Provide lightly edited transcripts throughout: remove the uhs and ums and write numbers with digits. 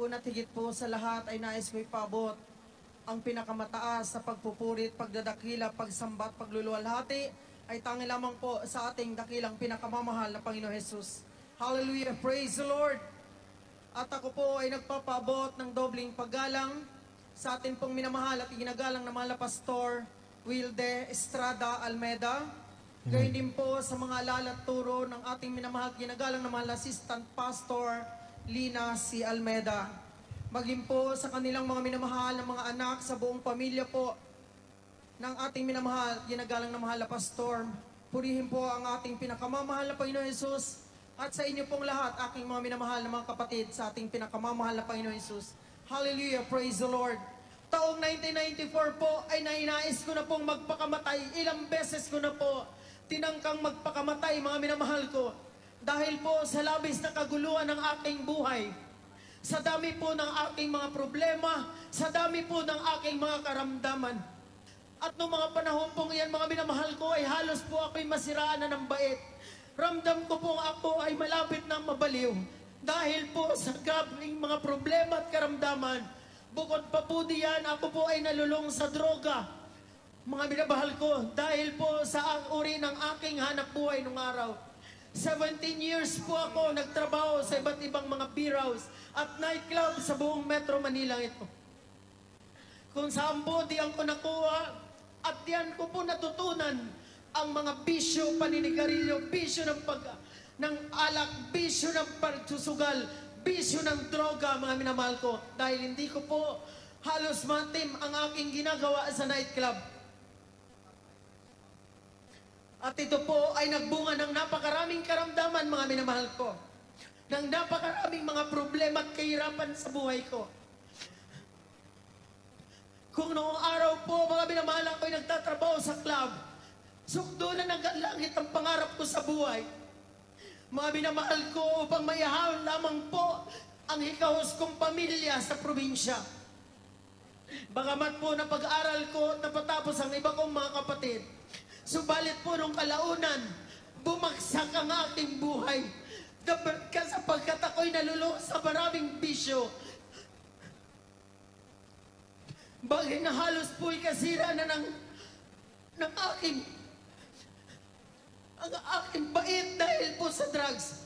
Una't higit po sa lahat ay nais ko ipabot ang pinakamataas sa pagpupurit, pagdadakila, pagsambat, pagluluwalhati ay tangi lamang po sa ating dakilang pinakamamahal na Panginoon Jesus. Hallelujah! Praise the Lord! At ako po ay nagpapabot ng dobling paggalang sa ating pong minamahal at ginagalang na mahal na Pastor Wilde Estrada Almeda. Gayon din po sa mga alala at turo ng ating minamahal ginagalang na mahal na Assistant Pastor Lina C. Almeda. Maging po sa kanilang mga minamahal na mga anak sa buong pamilya po ng ating minamahal ginagalang na mahal na Pastor. Purihin po ang ating pinakamamahal na Panginoon Jesus at sa inyo pong lahat, aking mga minamahal na mga kapatid sa ating pinakamamahal na Panginoon Jesus. Hallelujah! Praise the Lord! Taong 1994 po ay nainais ko na pong magpakamatay. Ilang beses ko na po tinangkang magpakamatay, mga minamahal ko. Dahil po sa labis na kaguluhan ng aking buhay. Sa dami po ng aking mga problema, sa dami po ng aking mga karamdaman. At noong mga panahon pong iyan, mga minamahal ko, ay halos po ako'y masiraan na ng bait. Ramdam ko pong ako ay malapit na mabaliw. Dahil po sa grabing mga problema at karamdaman, bukod pa po diyan, ako po ay nalulong sa droga. Mga minamahal ko, dahil po sa uri ng aking hanap buhay nung araw. 17 years po ako nagtrabaho sa iba't ibang mga beer house at nightclub sa buong Metro Manila ito. Kung saan po diyan ko nakuha at diyan ko po natutunan ang mga bisyo, paninigarilyo, bisyo ng alak, bisyo ng pagsusugal, bisyo ng droga, mga minamahal ko. Dahil hindi ko po halos matim ang aking ginagawa sa nightclub. At ito po ay nagbunga ng napakaraming karamdaman, mga minamahal ko. Ng napakaraming mga problema at kahirapan sa buhay ko. Kung noong araw po, mga minamahal ko ay nagtatrabaho sa club, sukdo na ng langit ang pangarap ko sa buhay. Mga minamahal ko upang maihaw lamang po ang hikahos kong pamilya sa probinsya. Bagamat po na pag-aral ko napatapos ang iba kong mga kapatid, subalit po nung kalaunan, bumagsak ang aking buhay. Sapagkat ako'y nalulong sa maraming bisyo. Bagay na halos po'y kasira na ng aking bait dahil po sa drugs.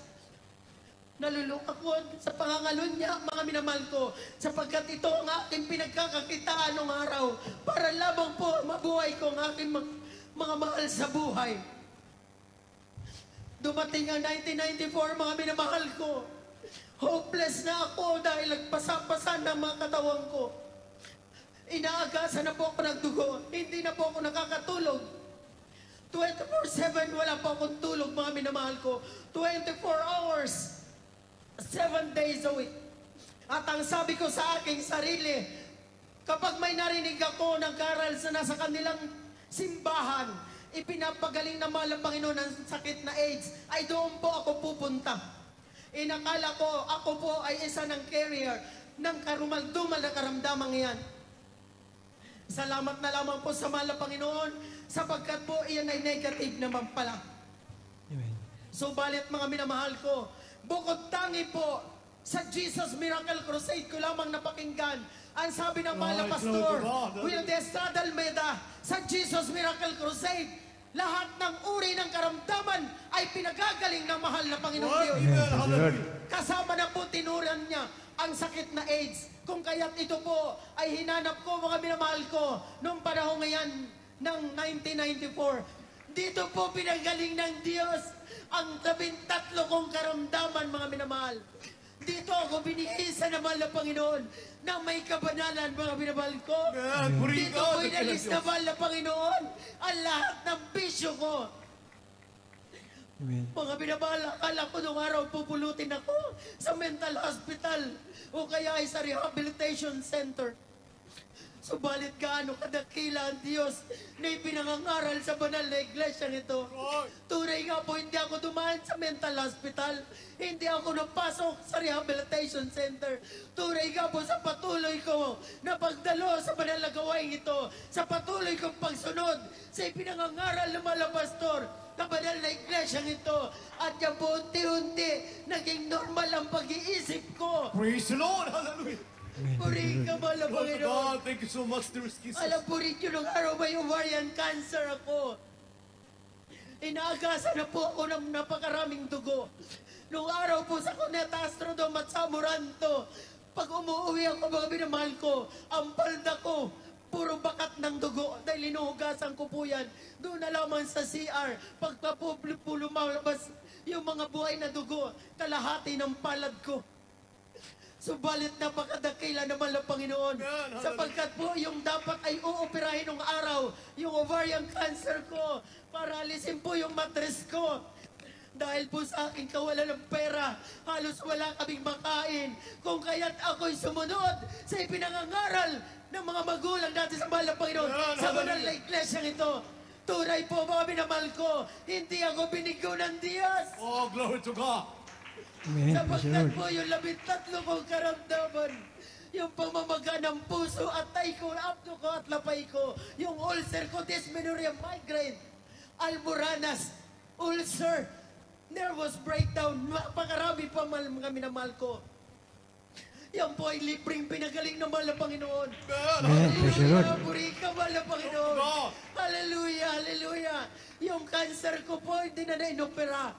Nalulung ako sa pangangalun niya, mga minamahal ko, sapagkat ito ang aking pinagkakakitaan ng araw para lamang po mabuhay ko ang aking mga mahal sa buhay. Dumating ang 1994, mga minamahal ko. Hopeless na ako dahil nagpasa-pasa ng mga katawan ko. Inaagasan na po ako ng dugo. Hindi na po ako nakakatulog. 24/7, wala po akong tulog, mga minamahal ko. 24 hours, 7 days a week. At ang sabi ko sa aking sarili, kapag may narinig ako ng karal sa nasa kanilang simbahan, ipinapagaling na mahal ng Panginoon ng sakit na AIDS, ay doon po ako pupunta. Inakala ko, ako po ay isa ng carrier ng karumaldumal na karamdamang iyan. Salamat na lamang po sa mahal ng Panginoon, sapagkat po iyan ay negative naman pala. Amen. Subalit mga minamahal ko, bukod tangi po sa Jesus Miracle Crusade ko lamang napakinggan ang sabi ng mahal na Pastor Wilde Estrada Almeda sa Jesus Miracle Crusade, lahat ng uri ng karamdaman ay pinagagaling ng mahal na Panginoong Diyos. Kasama na po tinuran niya ang sakit na AIDS. Kung kaya't ito po ay hinanap ko, mga minamahal ko, noong panahon ngayon ng 1994. Dito po pinagaling ng Diyos ang 13 kong karamdaman, mga minamahal. Dito ako binihisa ng mahal na Panginoon na may kabanalan, mga minamahal ko. Dito ko inalis na mahal na Panginoon ang lahat ng bisyo ko. Amen. Mga minamahal, akala ko nung araw pupulutin ako sa mental hospital o kaya ay sa rehabilitation center. Subalit gaano kadakila ang Diyos na ipinangangaral sa banal na iglesia nito. Tunay nga po, hindi ako dumaan sa mental hospital. Hindi ako napasok sa rehabilitation center. Tunay nga po sa patuloy ko na pagdalo sa banal na gawain ito, sa patuloy kong pagsunod sa ipinangangaral ng mga pastor, na banal na iglesyang ito. At yan po unti-unti, naging normal ang pag-iisip ko. Praise the Lord. Hallelujah. Amen. Purihin ka, mahal na Glory to Panginoon. God. Thank you so much, dear Jesus. Alam po rin nyo, nung araw may ovarian cancer ako. Inaagasan na po ako ng napakaraming dugo. Nung araw po sa Cuneta Astrodome at sa Moranto, pag umuwi ako mga minamahal ko, ang palda ko, puro bakat ng dugo dahil linuhugasan ko po yan. Doon na lamang sa CR, pagpapublipo lumalabas yung mga buhay na dugo, kalahati ng palad ko. Subalit napakadakila naman ng Panginoon. Sapagkat po yung dapat ay uoperahin ng araw, yung ovarian cancer ko, para alisin po yung matres ko. Dahil po sa aking kawalan ng pera, halos wala kaming makain. Kung kaya't ako'y sumunod sa ipinangangaral ng mga magulang natin sa mahal ng Panginoon, sa banal na iglesyang ito. Tunay po mga minamahal ko, hindi ako binigyo ng Diyos. Oh, glory to God. Amen. Praise the Sapagkat Lord. po yung 13 kong karamdaman, yung pamamaga ng puso at tay ko, apno ko at lapay ko, yung ulcer ko, dysmenorrhea, migraine, almoranas, ulcer, nervous breakdown, napakarami pa mga minamahal ko. Yan po ay libreng pinagaling ng mahal na Panginoon. Amen. Praise the Lord. Hallelujah, puri ka mahal na Panginoon. Hallelujah, hallelujah. Yung cancer ko po, hindi na inopera.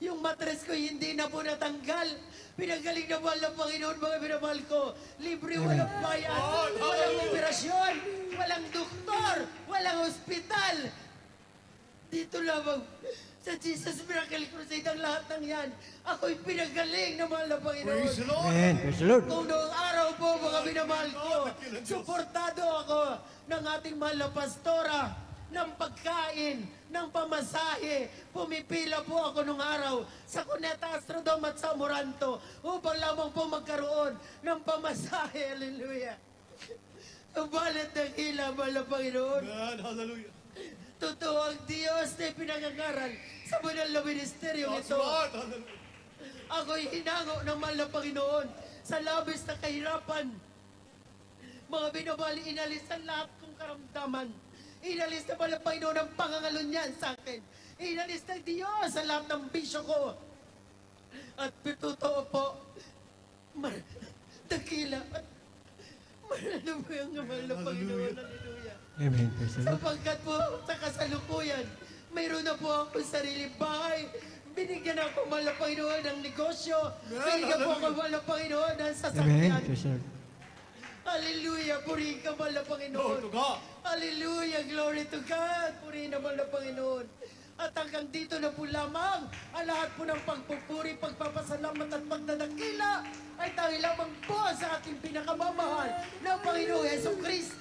Yung matres ko hindi na po natanggal. Pinagaling na mahal ng Panginoon, mga minamahal ko. Libre, walang bayad, walang operasyon, walang doktor, walang ospital. Dito lamang sa Jesus Miracle Crusade ang lahat ng yan. Ako'y pinagaling na mahal ng Panginoon. Praise the Lord. Amen. Praise the Lord. Kung noong araw po, mga minamahal ko, suportado ako ng ating mahal na pastora, ng pagkain, ng pamasahe. Pumipila po ako nung araw sa Cuneta Astrodome at sa Moranto upang lamang po magkaroon ng pamasahe. Hallelujah. Subalit ng hila, mahal na Panginoon. Amen. Hallelujah. Totoo ang Diyos na pinangangaral sa banal na ministeryong That's ito. right. Hallelujah. Ako'y hinango ng mahal na Panginoon sa labis na kahirapan. Mga binabali, inalis ang lahat kong karamdaman. Inalis na mahal na Panginoon ang pangangalon niyan sa akin. Inalis ng Diyos sa lahat ng bisyo ko. At totoo po, dakila at mananabayang ng mahal na Panginoon. Hallelujah. Amen. Praise the Lord. Sapagkat po sa kasalukuyan, mayroon na po akong sarili bahay. Binigyan ako mahal na Panginoon ng negosyo. Binigyan po ako mahal na Panginoon ng Amen. sasakyan. Praise the Lord. Hallelujah, purihin ka mahal na Panginoon. Glory to God. Hallelujah, glory to God. Purihin na mahal na Panginoon. At hanggang dito na po lamang ang lahat po ng pagpupuri, pagpapasalamat at pagdadakila ay dahil lamang po sa ating pinakamamahal na Panginoon Yesu Kristo.